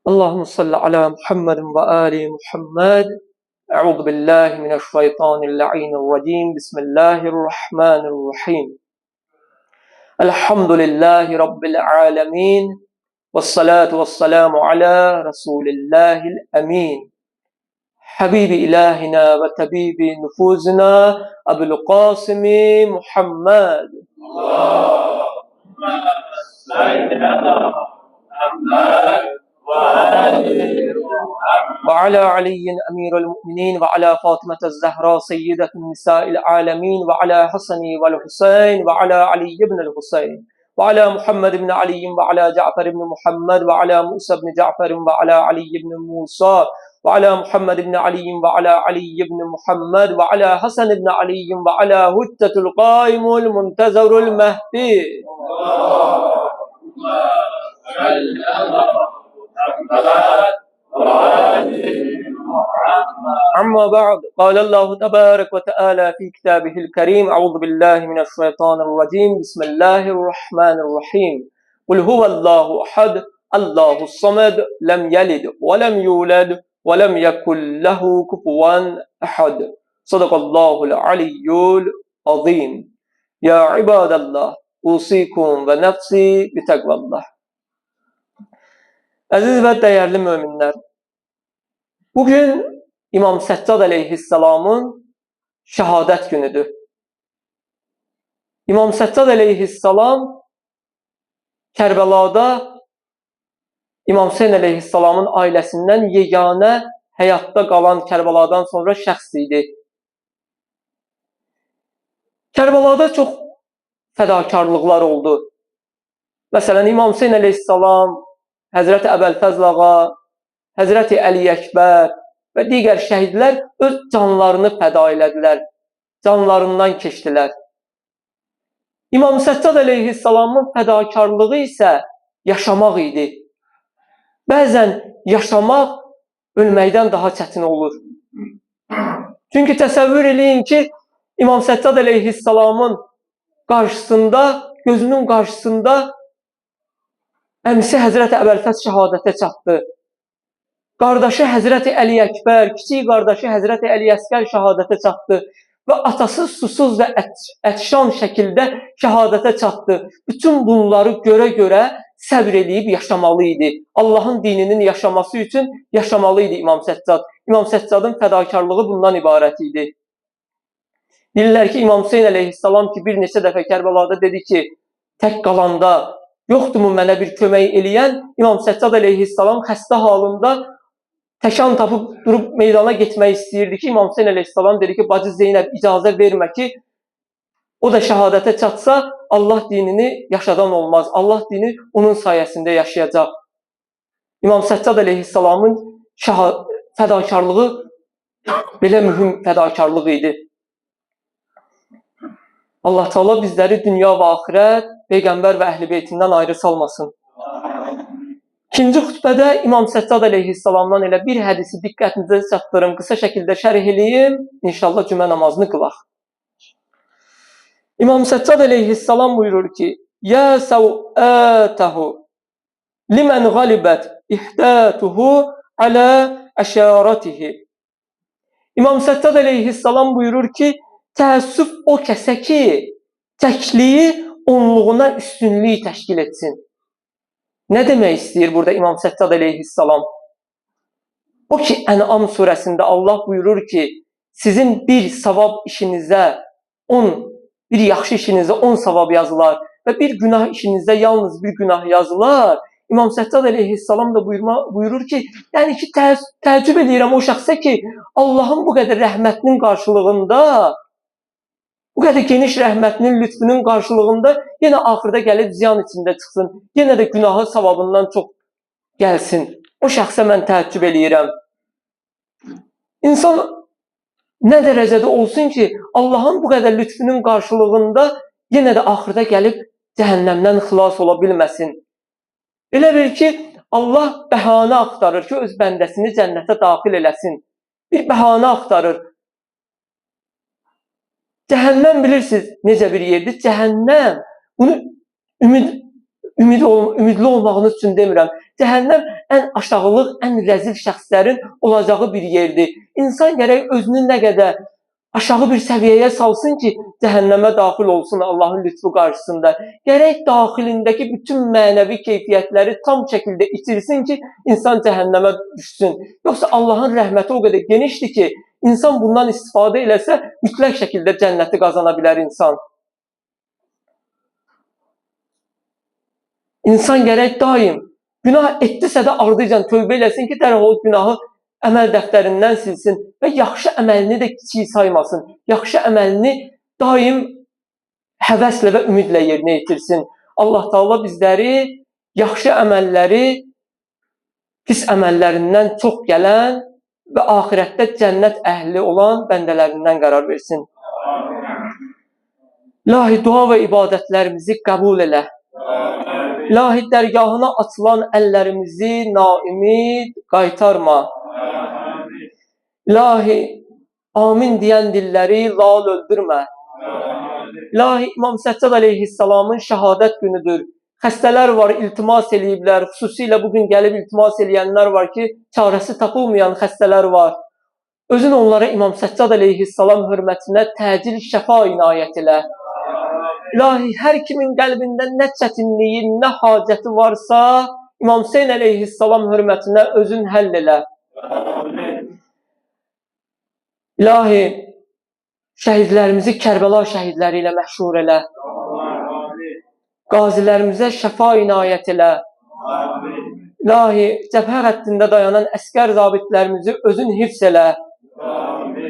اللهم صل على محمد وآل محمد. أعوذ بالله من الشيطان اللعين الرجيم. بسم الله الرحمن الرحيم. الحمد لله رب العالمين، والصلاة والسلام على رسول الله الأمين، حبيب إلهنا وطبيب نفوسنا أبو القاسم محمد. اللهم صل على محمد وعلى علي أمير المؤمنين، وعلى فاطمة الزهراء سيدة النساء العالمين، وعلى حسن والحسين، وعلى علي بن الحسين، وعلى محمد بن علي، وعلى جعفر بن محمد، وعلى موسى بن جعفر، وعلى علي بن موسى، وعلى محمد بن علي، وعلى علي بن محمد، وعلى حسن بن علي، وعلى هجة القائم المنتظر المهدي. أما بعد، قال الله تبارك وتعالى في كتابه الكريم: أعوذ بالله من الشيطان الرجيم. بسم الله الرحمن الرحيم. قل هو الله أحد الله الصمد لم يلد ولم يولد ولم يكن له كفوا أحد. صدق الله العلي العظيم. يا عباد الله، أوصيكم ونفسي بتقوى الله. Əziz və dəyərli möminlər, bugün İmam Səccad əleyhissalamın şəhadət günüdür. İmam Səccad əleyhissalam Kərbəlada İmam Hüseyn əleyhissalamın ailəsindən yeganə həyatda qalan Kərbəladan sonra şəxs idi. Kərbəlada çox fədakarlıqlar oldu. Məsələn, İmam Hüseyn əleyhissalam, Həzrəti Əbəlfəzl ağa, Həzrəti Əli Əkbər və digər şəhidlər öz canlarını fəda elədilər, canlarından keçdilər. İmam Səccad əleyhissalamın fədakarlığı isə yaşamaq idi. Bəzən yaşamaq ölməkdən daha çətin olur. Çünki təsəvvür eləyin ki, İmam Səccad əleyhissalamın qarşısında, gözünün qarşısında əmisi Həzrəti Əbəlfəz şəhadətə çatdı. Qardaşı Həzrəti Əli Əkbər, kiçik qardaşı Həzrəti Əli Əsgər şəhadətə çatdı və atası susuz və ətşan şəkildə şəhadətə çatdı. Bütün bunları görə səbr eləyib yaşamalı idi. Allahın dininin yaşaması üçün yaşamalı idi İmam Səccad. İmam Səccadın fədakarlığı bundan ibarət idi. Deyirlər ki, İmam Hüseyn əleyhissalam ki, bir neçə dəfə Kərbəlada dedi ki, tək qalanda yoxdurmu mənə bir kömək eləyən? İmam Səccad əleyhissalam xəstə halında təkan tapıb durub meydana getmək istəyirdi ki, İmam Hüseyn əleyhissalam dedi ki, bacı Zeynəb icazə vermə ki, o da şəhadətə çatsa, Allah dinini yaşadan olmaz. Allah dini onun sayəsində yaşayacaq. İmam Səccad əleyhissalamın fədakarlığı belə mühüm fədakarlıq idi. Allah Teala bizləri dünya və axirət, Peyğəmbər və Əhl-i Beytindən ayrı salmasın. İkinci xütbədə İmam Səccad əleyhissalamdan elə bir hədisi diqqətinizə çatdırım, qısa şəkildə şərh eləyim, inşallah cümə namazını qılaq. İmam Səccad əleyhissalam buyurur ki, Yə səvətəhu limən qalibət ihdətuhu alə əşəratihi. İmam Səccad əleyhissalam buyurur ki, təəssüf o kəsə ki, təkliyi onluğuna üstünlüyü təşkil etsin. Nə demək istəyir burada İmam Səccad əleyhissalam? O ki, Ən'am surəsində Allah buyurur ki, sizin bir savab işinizə, bir yaxşı işinizə 10 savab yazılar və bir günah işinizə yalnız bir günah yazılar. İmam Səccad əleyhissalam da buyurur ki, yəni ki, təəccüb edirəm o şəxsə ki, Allahın bu qədər rəhmətinin qarşılığında, bu qədər geniş rəhmətinin, lütfünün qarşılığında yenə axırda gəlib ziyan içində çıxsın, yenə də günahı savabından çox gəlsin. O şəxsə mən təəccüb eləyirəm. İnsan nə dərəcədə olsun ki, Allahın bu qədər lütfünün qarşılığında yenə də axırda gəlib cəhənnəmdən xilas ola bilməsin. Elə bil ki, Allah bəhanə axtarır ki, öz bəndəsini cənnətə daxil eləsin. Bir bəhanə axtarır. Cəhənnəm bilirsiniz necə bir yerdir? Cəhənnəm, bunu ümidli olmağınız üçün demirəm. cəhənnəm ən aşağılıq, ən rəzil şəxslərin olacağı bir yerdir. İnsan gərək özünü nə qədər aşağı bir səviyyəyə salsın ki, cəhənnəmə daxil olsun Allahın lütfu qarşısında. Gərək daxilindəki bütün mənəvi keyfiyyətləri tam şəkildə itirsin ki, insan cəhənnəmə düşsün. Yoxsa Allahın rəhməti o qədər genişdir ki, insan bundan istifadə eləsə, mütləq şəkildə cənnəti qazana bilər insan. İnsan gərək daim günah etdisə də ardıcan tövbə eləsin ki, dərhal günahı əməl dəftərindən silsin və yaxşı əməlini də kiçik saymasın. Yaxşı əməlini daim həvəslə və ümidlə yerinə yetirsin. Allah Taala bizləri yaxşı əməlləri pis əməllərindən çox gələn və axirətdə cənnət əhli olan bəndələrindən qərar versin. İlahi, dua və ibadətlərimizi qəbul elə. İlahi, dərgahına açılan əllərimizi naümid qaytarma. İlahi, amin deyən dilləri lal öldürmə. İlahi, İmam Səccad əleyhissalamın şəhadət günüdür. Xəstələr var, iltimas eləyiblər. Xüsusilə bugün gəlib iltimas eləyənlər var ki, çarəsi tapılmayan xəstələr var. Özün onlara İmam Səccad əleyhissalam hörmətinə təcil şəfa inayət elə. İlahi, hər kimin qəlbində nə çətinliyi, nə hacəti varsa, İmam Hüseyn əleyhissalam hörmətinə özün həll elə. İlahi, şəhidlərimizi Kərbəla şəhidləri ilə məşhur elə. Qazilərimizə şəfa inayət elə. İlahi, cəbhə xəttində dayanan əskər zabitlərimizi özün hifz elə.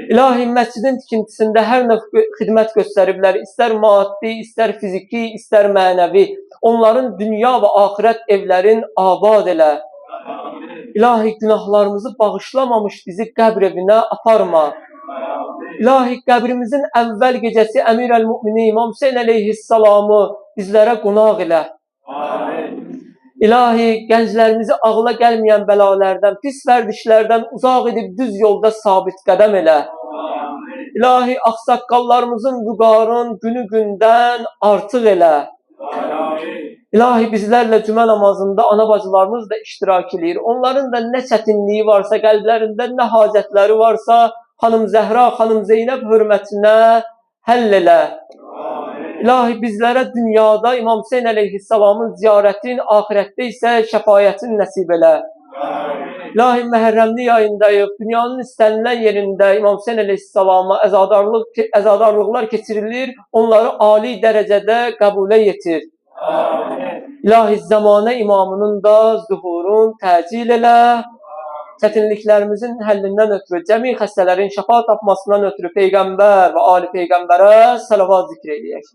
İlahi, məscidin tikintisində hər növ xidmət göstəriblər, istər maddi, istər fiziki, istər mənəvi. Onların dünya və axirət evlərin abad elə. İlahi, günahlarımızı bağışlamamış bizi qəbr evinə aparma. İlahi, qəbrimizin əvvəl gecəsi Əmir-əl-Müminin İmam Hüseyn əleyhissalamı bizlərə qonaq elə. İlahi, gənclərimizi ağla gəlməyən bəlalərdən, pis vərdişlərdən uzaq edib düz yolda sabit qədəm elə. İlahi, ağsaqqallarımızın vüqarın günü gündən artıq elə. İlahi, bizlərlə cümə namazında ana bacılarımız da iştirak edir. Onların da nə çətinliyi varsa, qəlblərində nə hacətləri varsa, Xanım Zəhra, Xanım Zeynəb hörmətinə həll elə. İlahi, bizlərə dünyada İmam Hüseyn əleyhissalamın ziyarətin, axirətdə isə şəfayətin nəsib elə. İlahi, Məhərrəmlik ayındayıq, dünyanın istənilən yerində İmam Hüseyn əleyhissalama əzadarlıqlar keçirilir, onları ali dərəcədə qəbulə yetir. İlahi, zəmanə imamının da zuhurun təcil elə. Çətinliklərimizin həllindən ötürü, cəmi xəstələrin şəfa tapmasından ötürü Peyğəmbər və Ali Peyğəmbərə salavat zikr edək.